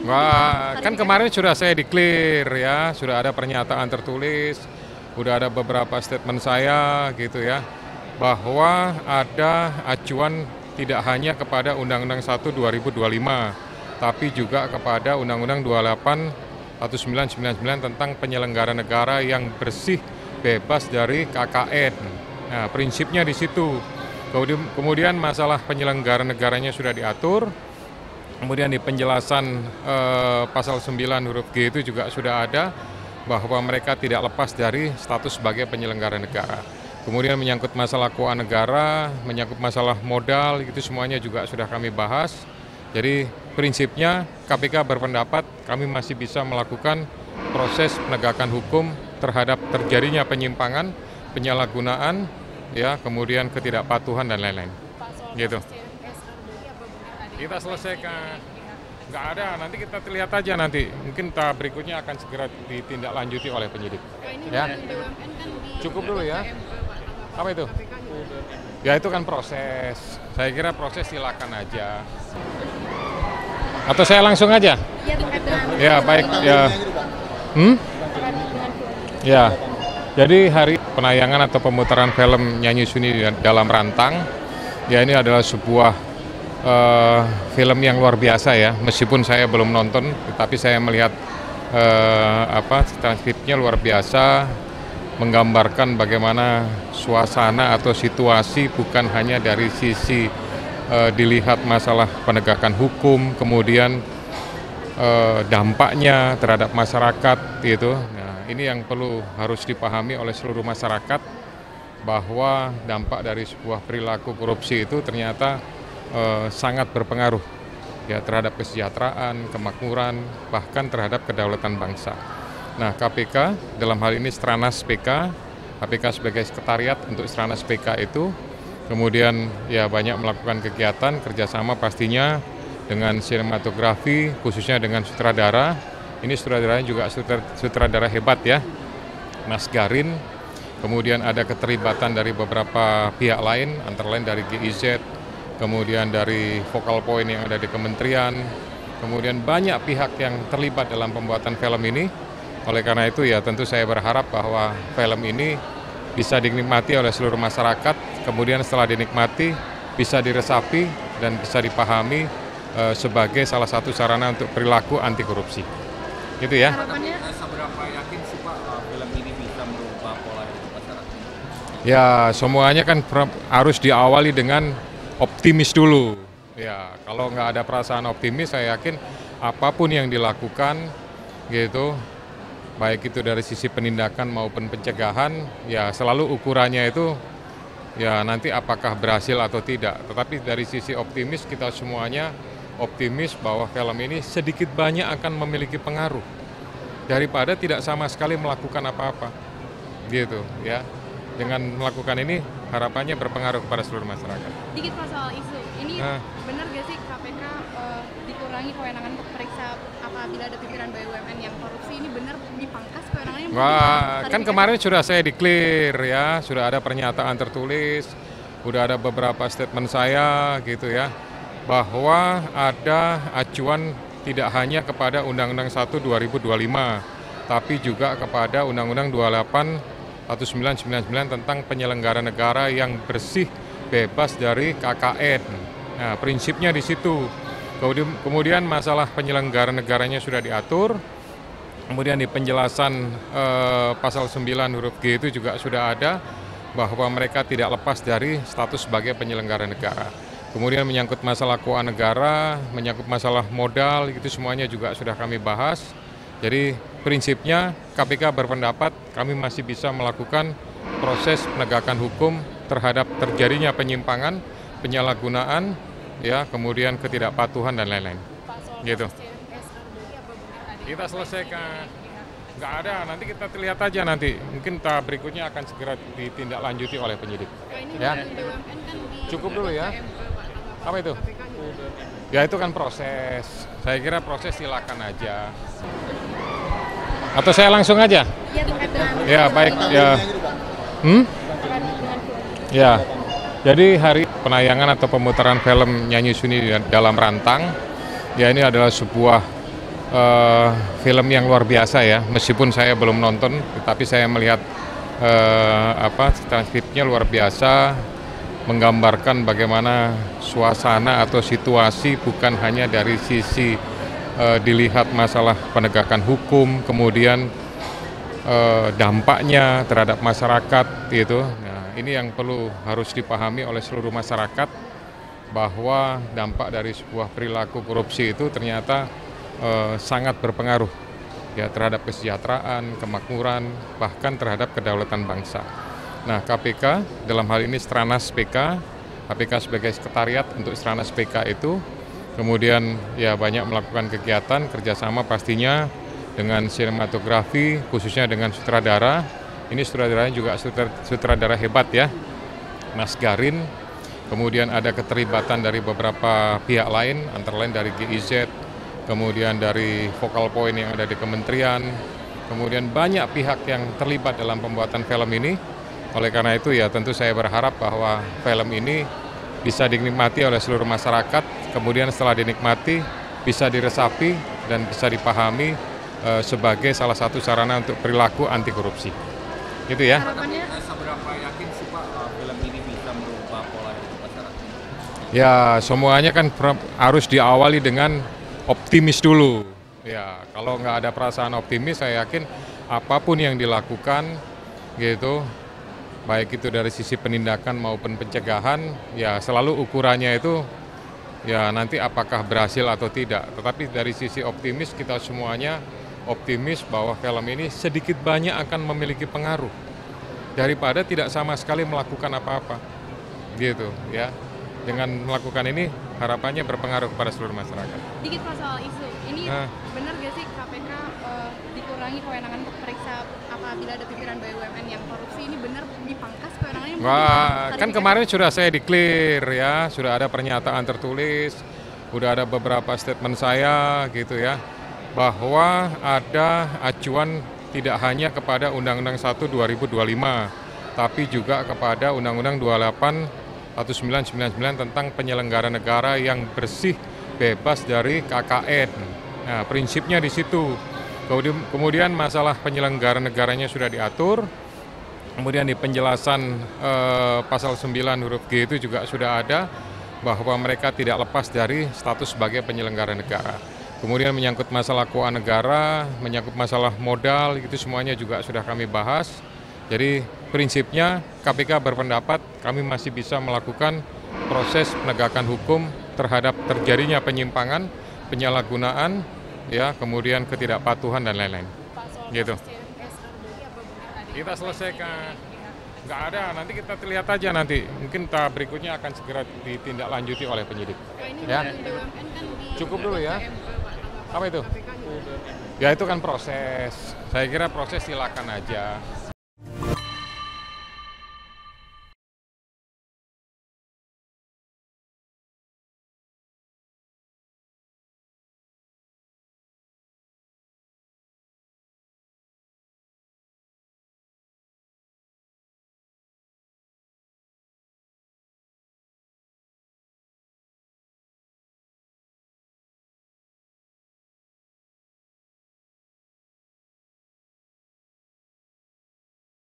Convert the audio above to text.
Wah, kan kemarin sudah saya declare ya, sudah ada pernyataan tertulis, sudah ada beberapa statement saya gitu ya, bahwa ada acuan tidak hanya kepada Undang-Undang 1 2025, tapi juga kepada Undang-Undang 28 1999 tentang penyelenggara negara yang bersih, bebas dari KKN. Nah, prinsipnya di situ. Kemudian masalah penyelenggara negaranya sudah diatur. Kemudian di penjelasan pasal 9 huruf G itu juga sudah ada bahwa mereka tidak lepas dari status sebagai penyelenggara negara. Kemudian menyangkut masalah keuangan negara, menyangkut masalah modal, itu semuanya juga sudah kami bahas. Jadi prinsipnya KPK berpendapat kami masih bisa melakukan proses penegakan hukum terhadap terjadinya penyimpangan, penyalahgunaan, ya, kemudian ketidakpatuhan dan lain-lain. Gitu. Kita selesaikan. Nggak ada, nanti kita lihat aja nanti. Mungkin tahap berikutnya akan segera ditindaklanjuti oleh penyidik. Ya. Cukup dulu ya. Apa itu? Ya itu kan proses. Saya kira proses silakan aja. Atau saya langsung aja? Ya baik. Ya. Ya. Jadi hari penayangan atau pemutaran film Nyanyi Sunyi dalam Rantang, ya ini adalah sebuah film yang luar biasa ya. Meskipun saya belum nonton, tetapi saya melihat transkripnya luar biasa, menggambarkan bagaimana suasana atau situasi bukan hanya dari sisi dilihat masalah penegakan hukum, kemudian dampaknya terhadap masyarakat gitu. Nah, ini yang perlu harus dipahami oleh seluruh masyarakat, bahwa dampak dari sebuah perilaku korupsi itu ternyata sangat berpengaruh ya terhadap kesejahteraan, kemakmuran, bahkan terhadap kedaulatan bangsa. Nah, KPK dalam hal ini Stranas PK, KPK sebagai sekretariat untuk Stranas PK itu kemudian ya banyak melakukan kegiatan kerjasama pastinya dengan sinematografi, khususnya dengan sutradara. Ini sutradaranya juga sutradara hebat ya, Mas Garin. Kemudian ada keterlibatan dari beberapa pihak lain, antara lain dari GIZ, kemudian dari Focal Point yang ada di kementerian, kemudian banyak pihak yang terlibat dalam pembuatan film ini. Oleh karena itu ya tentu saya berharap bahwa film ini bisa dinikmati oleh seluruh masyarakat, kemudian setelah dinikmati bisa diresapi dan bisa dipahami sebagai salah satu sarana untuk perilaku anti korupsi. Gitu ya. Harapannya seberapa yakin sih Pak film ini bisa merubah pola hidup masyarakat? Ya semuanya kan harus diawali dengan optimis dulu. Ya, kalau nggak ada perasaan optimis, saya yakin apapun yang dilakukan, gitu, baik itu dari sisi penindakan maupun pencegahan, ya selalu ukurannya itu, ya nanti apakah berhasil atau tidak. Tetapi dari sisi optimis, kita semuanya optimis bahwa film ini sedikit banyak akan memiliki pengaruh daripada tidak sama sekali melakukan apa-apa, gitu, ya. Dengan melakukan ini harapannya berpengaruh kepada seluruh masyarakat. Dikit Pak soal isu ini, benar gak sih KPK dikurangi kewenangan untuk periksa apabila ada pimpinan BUMN yang korupsi? Ini benar dipangkas kewenangannya? Wah, kan kemarin sudah saya declare ya, sudah ada pernyataan tertulis, sudah ada beberapa statement saya gitu ya, bahwa ada acuan tidak hanya kepada Undang-Undang 1 2025, tapi juga kepada Undang-Undang 28 1999 tentang penyelenggara negara yang bersih, bebas dari KKN. Nah, prinsipnya di situ. Kemudian masalah penyelenggara negaranya sudah diatur. Kemudian di penjelasan pasal 9 huruf G itu juga sudah ada bahwa mereka tidak lepas dari status sebagai penyelenggara negara. Kemudian menyangkut masalah keuangan negara, menyangkut masalah modal, itu semuanya juga sudah kami bahas. Jadi prinsipnya KPK berpendapat kami masih bisa melakukan proses penegakan hukum terhadap terjadinya penyimpangan, penyalahgunaan, ya, kemudian ketidakpatuhan dan lain-lain. Gitu. Kita selesaikan. Nggak ada, nanti kita lihat aja nanti. Mungkin tahap berikutnya akan segera ditindaklanjuti oleh penyidik. Ya. Cukup dulu ya. Apa itu? Ya itu kan proses. Saya kira proses silakan aja. Atau saya langsung aja? Ya baik. Ya. Ya. Jadi hari penayangan atau pemutaran film Nyanyi Sunyi dalam Rantang, ya ini adalah sebuah film yang luar biasa ya. Meskipun saya belum nonton, tetapi saya melihat transkripnya luar biasa, menggambarkan bagaimana suasana atau situasi bukan hanya dari sisi dilihat masalah penegakan hukum, kemudian dampaknya terhadap masyarakat gitu. Nah, ini yang harus dipahami oleh seluruh masyarakat, bahwa dampak dari sebuah perilaku korupsi itu ternyata sangat berpengaruh ya terhadap kesejahteraan, kemakmuran, bahkan terhadap kedaulatan bangsa. Nah, KPK dalam hal ini Stranas PK, KPK sebagai sekretariat untuk Stranas PK itu kemudian ya banyak melakukan kegiatan kerjasama pastinya dengan sinematografi, khususnya dengan sutradara. Ini sutradaranya juga sutradara hebat ya, Mas Garin. Kemudian ada keterlibatan dari beberapa pihak lain, antara lain dari GIZ, kemudian dari Focal Point yang ada di kementerian, kemudian banyak pihak yang terlibat dalam pembuatan film ini. Oleh karena itu ya tentu saya berharap bahwa film ini bisa dinikmati oleh seluruh masyarakat, kemudian setelah dinikmati bisa diresapi dan bisa dipahami sebagai salah satu sarana untuk perilaku anti korupsi. Gitu ya. Harapannya Seberapa yakin sih Pak film ini bisa merubah pola hidup masyarakat? Ya semuanya kan harus diawali dengan optimis dulu. Ya kalau nggak ada perasaan optimis, saya yakin apapun yang dilakukan gitu, baik itu dari sisi penindakan maupun pencegahan, ya selalu ukurannya itu ya nanti apakah berhasil atau tidak. Tetapi dari sisi optimis, kita semuanya optimis bahwa film ini sedikit banyak akan memiliki pengaruh daripada tidak sama sekali melakukan apa-apa gitu ya. Dengan melakukan ini harapannya berpengaruh kepada seluruh masyarakat. dikit Pak soal isu ini, benar gak sih KPK dikurangi kewenangan untuk periksa apabila ada pimpinan BUMN yang korupsi? Ini benar dipangkas kewenangannya? Wah, kan kemarin sudah saya declare ya, sudah ada pernyataan tertulis, sudah ada beberapa statement saya gitu ya, bahwa ada acuan tidak hanya kepada Undang-Undang 1 2025, tapi juga kepada Undang-Undang 28 1999 tentang penyelenggara negara yang bersih, bebas dari KKN. Nah, prinsipnya di situ. Kemudian masalah penyelenggara negaranya sudah diatur. Kemudian di penjelasan pasal 9 huruf G itu juga sudah ada bahwa mereka tidak lepas dari status sebagai penyelenggara negara. Kemudian menyangkut masalah keuangan negara, menyangkut masalah modal, itu semuanya juga sudah kami bahas. Jadi prinsipnya KPK berpendapat kami masih bisa melakukan proses penegakan hukum terhadap terjadinya penyimpangan, penyalahgunaan, ya, kemudian ketidakpatuhan dan lain-lain. Gitu. Kita selesaikan. Nggak ada, nanti kita lihat aja nanti. Mungkin tahap berikutnya akan segera ditindaklanjuti oleh penyidik. Ya. Cukup dulu ya. Apa itu? Ya itu kan proses. Saya kira proses silakan aja.